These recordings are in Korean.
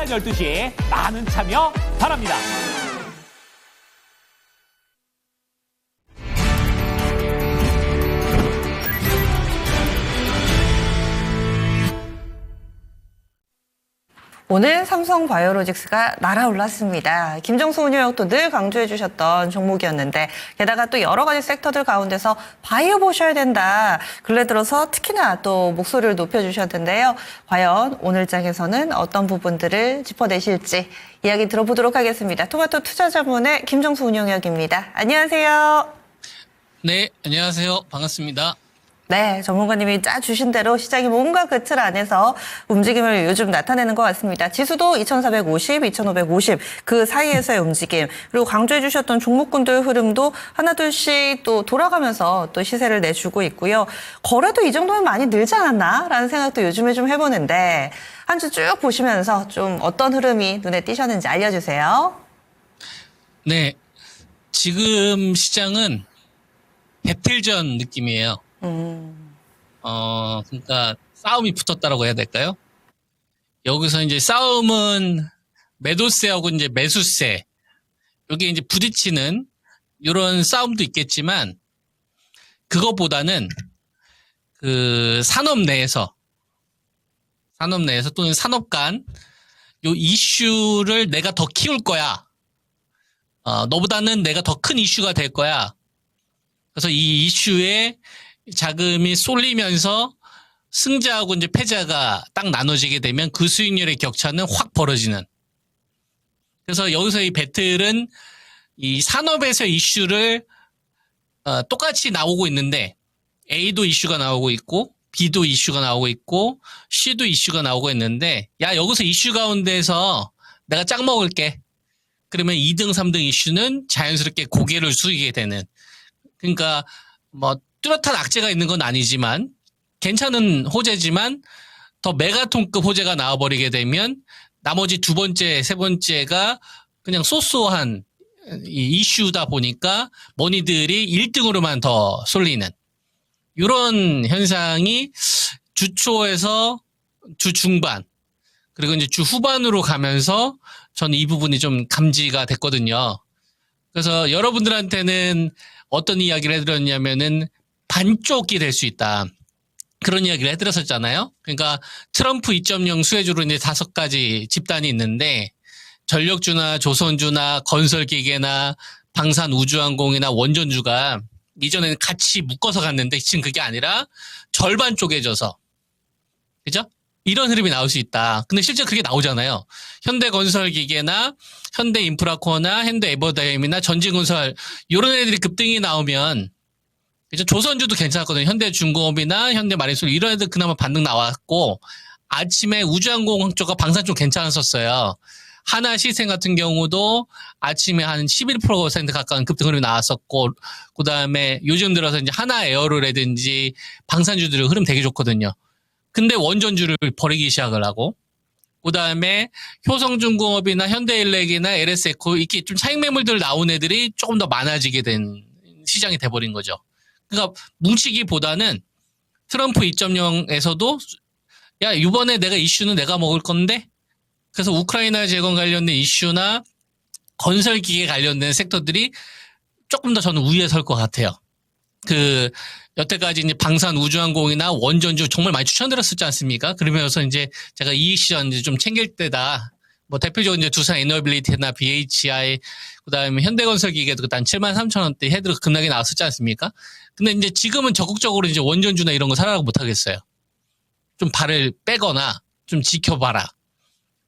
12시에 많은 참여 바랍니다. 오늘 삼성바이오로직스가 날아올랐습니다. 김정수 운영도 늘 강조해 주셨던 종목이었는데 게다가 또 여러 가지 섹터들 가운데서 바이오 보셔야 된다. 근래 들어서 특히나 또 목소리를 높여주셨는데요. 과연 오늘 장에서는 어떤 부분들을 짚어내실지 이야기 들어보도록 하겠습니다. 토마토 투자자문의 김정수 운영역입니다. 안녕하세요. 네, 안녕하세요. 반갑습니다. 네, 전문가님이 짜주신 대로 시장이 뭔가 그 틀 안에서 움직임을 요즘 나타내는 것 같습니다. 지수도 2450, 2550 그 사이에서의 움직임, 그리고 강조해 주셨던 종목군들 흐름도 하나둘씩 또 돌아가면서 또 시세를 내주고 있고요. 거래도 이 정도면 많이 늘지 않았나라는 생각도 요즘에 좀 해보는데 한 주 쭉 보시면서 좀 어떤 흐름이 눈에 띄셨는지 알려주세요. 네, 지금 시장은 배틀전 느낌이에요. 그러니까 싸움이 붙었다라고 해야 될까요? 여기서 이제 싸움은 매도세하고 이제 매수세, 여기 이제 부딪히는 이런 싸움도 있겠지만 그것보다는 그 산업 내에서 또는 산업 간 요 이슈를 내가 더 키울 거야. 너보다는 내가 더 큰 이슈가 될 거야. 그래서 이 이슈에 자금이 쏠리면서 승자하고 이제 패자가 딱 나눠지게 되면 그 수익률의 격차는 확 벌어지는. 그래서 여기서 이 배틀은 이 산업에서 이슈를 똑같이 나오고 있는데 A도 이슈가 나오고 있고 B도 이슈가 나오고 있고 C도 이슈가 나오고 있는데 야 여기서 이슈 가운데서 내가 짝 먹을게. 그러면 2등, 3등 이슈는 자연스럽게 고개를 숙이게 되는. 그러니까 뭐 뚜렷한 악재가 있는 건 아니지만 괜찮은 호재지만 더 메가톤급 호재가 나와버리게 되면 나머지 두 번째, 세 번째가 그냥 소소한 이슈다 보니까 머니들이 1등으로만 더 쏠리는 이런 현상이 주 초에서 주 중반 그리고 이제 주 후반으로 가면서 저는 이 부분이 좀 감지가 됐거든요. 그래서 여러분들한테는 어떤 이야기를 해드렸냐면은 반쪽이 될 수 있다. 그런 이야기를 해드렸었잖아요. 그러니까 트럼프 2.0 수혜주로 이제 5가지 집단이 있는데 전력주나 조선주나 건설기계나 방산우주항공이나 원전주가 이전에는 같이 묶어서 갔는데 지금 그게 아니라 절반 쪼개져서 그죠? 이런 흐름이 나올 수 있다. 근데 실제 그게 나오잖아요. 현대건설기계나 현대인프라코어나 현대에버다임이나 전진건설 이런 애들이 급등이 나오면 그죠? 조선주도 괜찮았거든요. 현대중공업이나 현대마린솔 이런 애들 그나마 반등 나왔고 아침에 우주항공 쪽과 방산 좀 괜찮았었어요. 하나시생 같은 경우도 아침에 한 11% 가까운 급등 흐름이 나왔었고 그 다음에 요즘 들어서 이제 하나에어로라든지 방산주들의 흐름 되게 좋거든요. 근데 원전주를 버리기 시작을 하고 그 다음에 효성중공업이나 현대일렉이나 LS에코 이렇게 좀 차익 매물들 나온 애들이 조금 더 많아지게 된 시장이 돼버린 거죠. 그러니까 뭉치기보다는 트럼프 2.0에서도 야 이번에 내가 이슈는 내가 먹을 건데 그래서 우크라이나 재건 관련된 이슈나 건설기계 관련된 섹터들이 조금 더 저는 우위에 설 것 같아요. 그 여태까지 이제 방산 우주항공이나 원전주 정말 많이 추천드렸었지 않습니까? 그러면서 이제 제가 이익 시전 이제 좀 챙길 때다. 뭐 대표적으로 이제 두산 에너빌리티나 BHI 그다음에 현대건설기계도 한 73,000원대 헤드로 급락이 나왔었지 않습니까? 근데 이제 지금은 적극적으로 이제 원전주나 이런 거 사라고 못 하겠어요. 좀 발을 빼거나 좀 지켜봐라.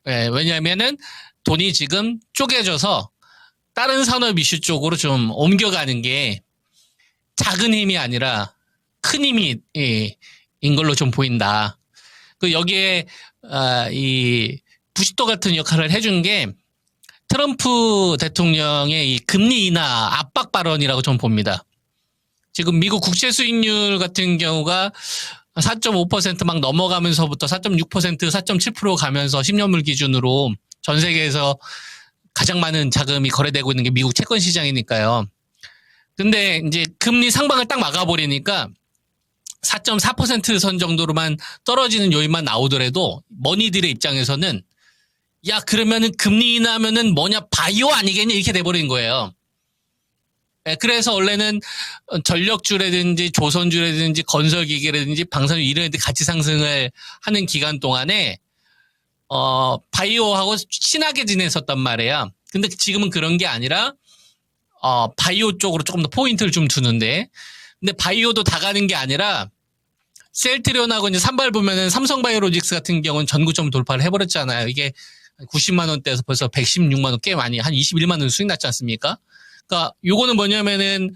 예, 왜냐면은 돈이 지금 쪼개져서 다른 산업 이슈 쪽으로 좀 옮겨가는 게 작은 힘이 아니라 큰 힘이 인 걸로 좀 보인다. 그 여기에 이 부식도 같은 역할을 해준 게 트럼프 대통령의 이 금리 인하 압박 발언이라고 좀 봅니다. 지금 미국 국채 수익률 같은 경우가 4.5% 막 넘어가면서부터 4.6%, 4.7% 가면서 10년물 기준으로 전 세계에서 가장 많은 자금이 거래되고 있는 게 미국 채권 시장이니까요. 근데 이제 금리 상방을 딱 막아버리니까 4.4% 선 정도로만 떨어지는 요인만 나오더라도 머니들의 입장에서는 야, 그러면은 금리 인하면은 뭐냐, 바이오 아니겠냐, 이렇게 돼버린 거예요. 예, 그래서 원래는 전력주라든지 조선주라든지 건설기계라든지 방산주 이런 애들 같이 상승을 하는 기간 동안에 바이오하고 친하게 지냈었단 말이에요. 근데 지금은 그런 게 아니라 바이오 쪽으로 조금 더 포인트를 좀 두는데, 근데 바이오도 다 가는 게 아니라 셀트리온하고 이제 산발 보면은 삼성바이오로직스 같은 경우는 전고점 돌파를 해버렸잖아요. 이게 90만 원대에서 벌써 116만 원 꽤 많이 한 21만 원 수익 났지 않습니까? 그러니까 요거는 뭐냐면은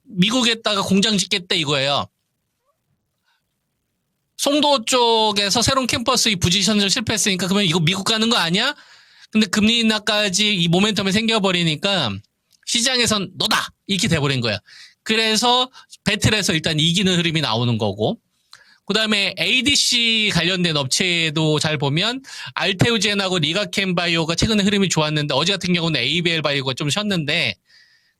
미국에다가 공장 짓겠다 이거예요. 송도 쪽에서 새로운 캠퍼스 이 부지 선정 실패했으니까 그러면 이거 미국 가는 거 아니야? 근데 금리 인하까지 이 모멘텀이 생겨버리니까 시장에선 너다! 이렇게 돼버린 거야. 그래서 배틀에서 일단 이기는 흐름이 나오는 거고, 그 다음에 ADC 관련된 업체도 잘 보면 알테오젠하고 리가켄바이오가 최근에 흐름이 좋았는데 어제 같은 경우는 ABL 바이오가 좀 쉬었는데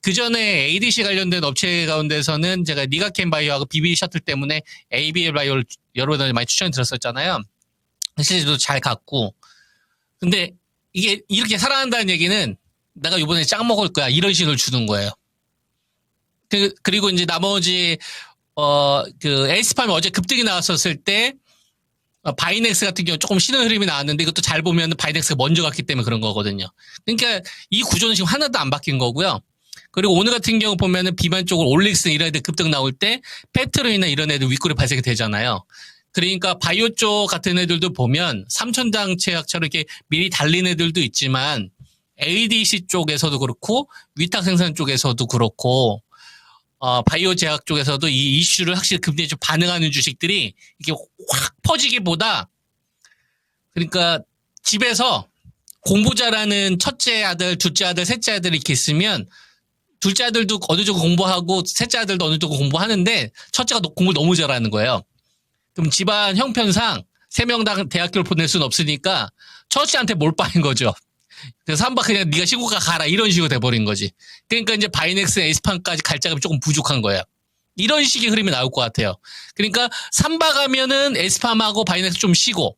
그 전에 ADC 관련된 업체 가운데서는 제가 리가켄바이오하고 BB 셔틀 때문에 ABL 바이오를 여러 번 많이 추천을 드렸었잖아요. 실제로 잘 갔고, 근데 이게 이렇게 살아난다는 얘기는 내가 이번에 짱 먹을 거야 이런 신호를 주는 거예요. 그리고 이제 나머지 에이스팜이 어제 급등이 나왔었을 때 바이넥스 같은 경우 조금 쉬는 흐름이 나왔는데 이것도 잘 보면 바이넥스가 먼저 갔기 때문에 그런 거거든요. 그러니까 이 구조는 지금 하나도 안 바뀐 거고요. 그리고 오늘 같은 경우 보면은 비만 쪽으로 올릭스 이런 애들 급등 나올 때 페트로이나 이런 애들 윗골이 발생이 되잖아요. 그러니까 바이오 쪽 같은 애들도 보면 삼천장 제약처럼 이렇게 미리 달린 애들도 있지만 ADC 쪽에서도 그렇고 위탁 생산 쪽에서도 그렇고 바이오 제약 쪽에서도 이 이슈를 확실히 금리에 좀 반응하는 주식들이 이렇게 확 퍼지기보다, 그러니까 집에서 공부 잘하는 첫째 아들, 둘째 아들, 셋째 아들 이렇게 있으면 둘째 아들도 어느 정도 공부하고 셋째 아들도 어느 정도 공부하는데 첫째가 공부를 너무 잘하는 거예요. 그럼 집안 형편상 3명 다 대학교를 보낼 수는 없으니까 첫째한테 몰빵인 거죠. 그래서 삼바 그냥 네가 시국가 가라 이런 식으로 돼버린 거지. 그러니까 이제 바이넥스 에이스판까지 갈 자금이 조금 부족한 거예요. 이런 식의 흐름이 나올 것 같아요. 그러니까 삼바 가면은 에이스팜하고 바이넥스 좀 쉬고,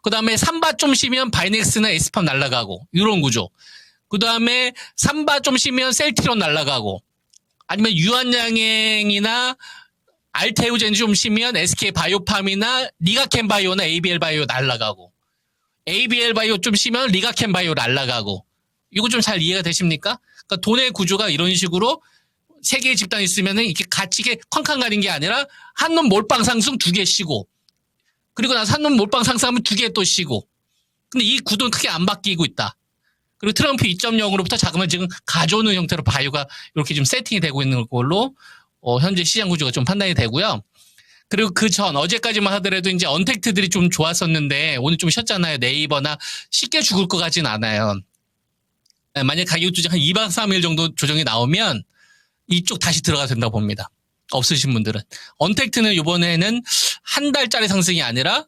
그 다음에 삼바 좀 쉬면 바이넥스나 에이스팜 날아가고 이런 구조. 그 다음에 삼바 좀 쉬면 셀트리온 날아가고, 아니면 유한양행이나 알테오젠 좀 쉬면 SK 바이오팜이나 리가켄 바이오나 ABL 바이오 날아가고, ABL 바이오 좀 쉬면 리가켄 바이오 날아가고. 이거 좀 잘 이해가 되십니까? 그러니까 돈의 구조가 이런 식으로 세 개의 집단이 있으면은 이렇게 같이 이렇게 쾅쾅 가는 게 아니라 한 놈 몰빵 상승 2개 쉬고, 그리고 나서 한 놈 몰빵 상승하면 2개 또 쉬고. 근데 이 구도는 크게 안 바뀌고 있다. 그리고 트럼프 2.0으로부터 자금을 지금 가져오는 형태로 바이오가 이렇게 좀 세팅이 되고 있는 걸로 현재 시장 구조가 좀 판단이 되고요. 그리고 그 전 어제까지만 하더라도 이제 언택트들이 좀 좋았었는데 오늘 좀 쉬었잖아요. 네이버나 쉽게 죽을 것 같진 않아요. 만약 가격 조정 한 2박 3일 정도 조정이 나오면 이쪽 다시 들어가야 된다고 봅니다. 없으신 분들은. 언택트는 이번에는 한 달짜리 상승이 아니라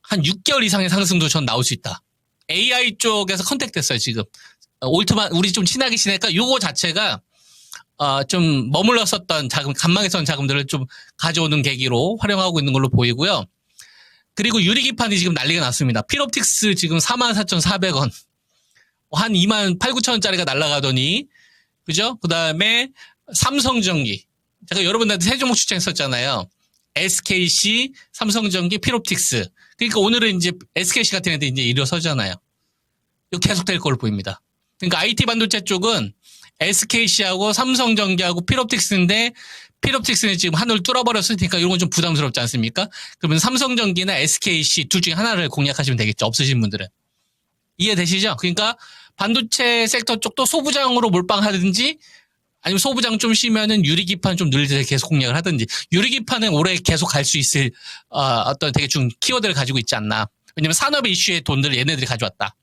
한 6개월 이상의 상승도 전 나올 수 있다. AI 쪽에서 컨택 됐어요, 지금. 올트만, 우리 좀 친하게 지내니까 요거 자체가 좀 머물렀었던 자금, 간망했었던 자금들을 좀 가져오는 계기로 활용하고 있는 걸로 보이고요. 그리고 유리기판이 지금 난리가 났습니다. 필옵틱스 지금 44,400원. 한 28,9천원짜리가 날아가더니, 그죠? 그 다음에 삼성전기. 제가 여러분들한테 세 종목 추천했었잖아요. SKC, 삼성전기, 필옵틱스. 그러니까 오늘은 이제 SKC 같은 애들 이제 일어서잖아요. 이거 계속 될 걸로 보입니다. 그러니까 IT 반도체 쪽은 SKC하고 삼성전기하고 필옵틱스인데 필옵틱스는 지금 하늘을 뚫어버렸으니까 이런 건 좀 부담스럽지 않습니까? 그러면 삼성전기나 SKC 둘 중에 하나를 공략하시면 되겠죠. 없으신 분들은. 이해되시죠? 그러니까 반도체 섹터 쪽도 소부장으로 몰빵하든지 아니면 소부장 좀 쉬면은 유리기판 좀 늘릴 때 계속 공략을 하든지. 유리기판은 올해 계속 갈 수 있을 어떤 되게 중 키워드를 가지고 있지 않나. 왜냐면 산업 이슈의 돈들을 얘네들이 가져왔다.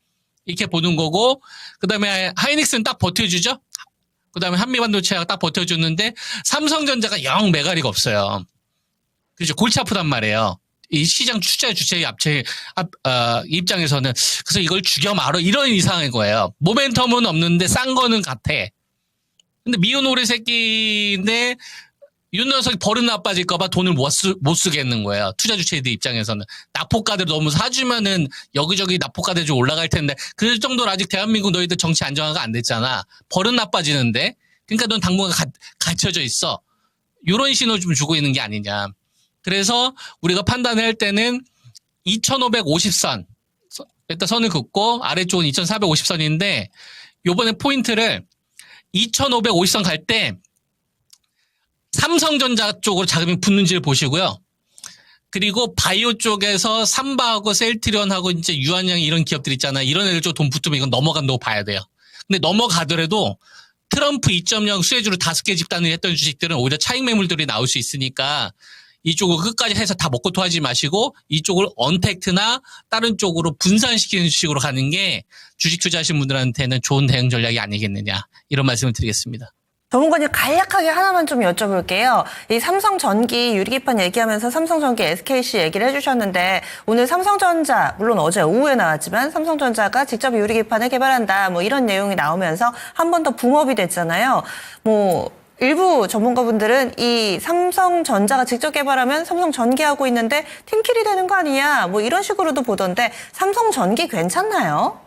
이렇게 보는 거고, 그 다음에 하이닉스는 딱 버텨주죠? 그 다음에 한미반도체가 딱 버텨주는데, 삼성전자가 영 매가리가 없어요. 그죠? 골치 아프단 말이에요. 이 시장 투자 주체의 입장에서는. 그래서 이걸 죽여 말어. 이런 이상한 거예요. 모멘텀은 없는데 싼 거는 같아. 근데 미운 오리 새끼인데, 녀석이 버릇 나빠질까봐 돈을 못 쓰겠는 거예요. 투자 주체들 입장에서는. 납포가들 너무 사주면은 여기저기 납포가들 좀 올라갈 텐데 그 정도로 아직 대한민국 너희들 정치 안정화가 안 됐잖아. 버릇 나빠지는데. 그러니까 넌 당분간 갇혀져 있어. 요런 신호 좀 주고 있는 게 아니냐. 그래서 우리가 판단을 할 때는 2550선. 일단 선을 긋고 아래쪽은 2450선인데 요번에 포인트를 2550선 갈 때 삼성전자 쪽으로 자금이 붙는지를 보시고요. 그리고 바이오 쪽에서 삼바하고 셀트리온하고 이제 유한양 이런 기업들 있잖아요. 이런 애들 쪽 돈 붙으면 이건 넘어간다고 봐야 돼요. 근데 넘어가더라도 트럼프 2.0 수혜주로 5개 집단을 했던 주식들은 오히려 차익 매물들이 나올 수 있으니까 이쪽을 끝까지 해서 다 먹고 토하지 마시고 이쪽을 언택트나 다른 쪽으로 분산시키는 식으로 가는 게 주식 투자하신 분들한테는 좋은 대응 전략이 아니겠느냐 이런 말씀을 드리겠습니다. 전문가님 간략하게 하나만 좀 여쭤볼게요. 이 삼성전기 유리기판 얘기하면서 삼성전기 SKC 얘기를 해주셨는데 오늘 삼성전자 물론 어제 오후에 나왔지만 삼성전자가 직접 유리기판을 개발한다 뭐 이런 내용이 나오면서 한 번 더 붐업이 됐잖아요. 뭐 일부 전문가분들은 이 삼성전자가 직접 개발하면 삼성전기하고 있는데 팀킬이 되는 거 아니냐 뭐 이런 식으로도 보던데 삼성전기 괜찮나요?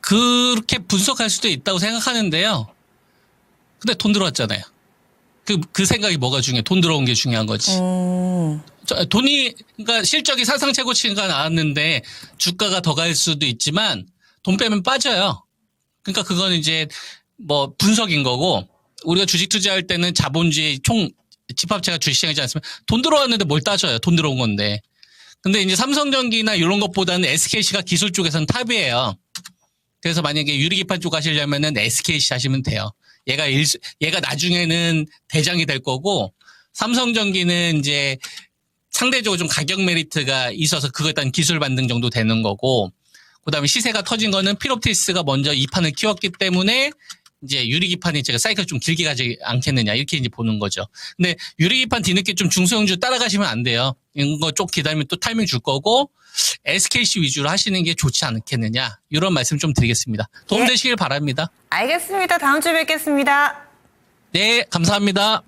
그렇게 분석할 수도 있다고 생각하는데요. 근데 돈 들어왔잖아요. 그 생각이 뭐가 중요해? 돈 들어온 게 중요한 거지. 돈이, 그러니까 실적이 사상 최고치가 나왔는데 주가가 더 갈 수도 있지만 돈 빼면 빠져요. 그러니까 그건 이제 뭐 분석인 거고 우리가 주식 투자할 때는 자본주의 총 집합체가 주식시장이지 않습니까? 돈 들어왔는데 뭘 따져요? 돈 들어온 건데. 근데 이제 삼성전기나 이런 것보다는 SKC가 기술 쪽에서는 탑이에요. 그래서 만약에 유리기판 쪽 하시려면은 SKC 하시면 돼요. 얘가 나중에는 대장이 될 거고, 삼성전기는 이제 상대적으로 좀 가격 메리트가 있어서 그거에 따른 기술 반등 정도 되는 거고, 그 다음에 시세가 터진 거는 필옵티스가 먼저 이 판을 키웠기 때문에 이제 유리기판이 제가 사이클 좀 길게 가지 않겠느냐, 이렇게 이제 보는 거죠. 근데 유리기판 뒤늦게 좀 중소형주 따라가시면 안 돼요. 이거 좀 기다리면 또 타이밍 줄 거고, SKC 위주로 하시는 게 좋지 않겠느냐, 이런 말씀 좀 드리겠습니다. 도움되시길 바랍니다. 알겠습니다. 다음 주에 뵙겠습니다. 네, 감사합니다.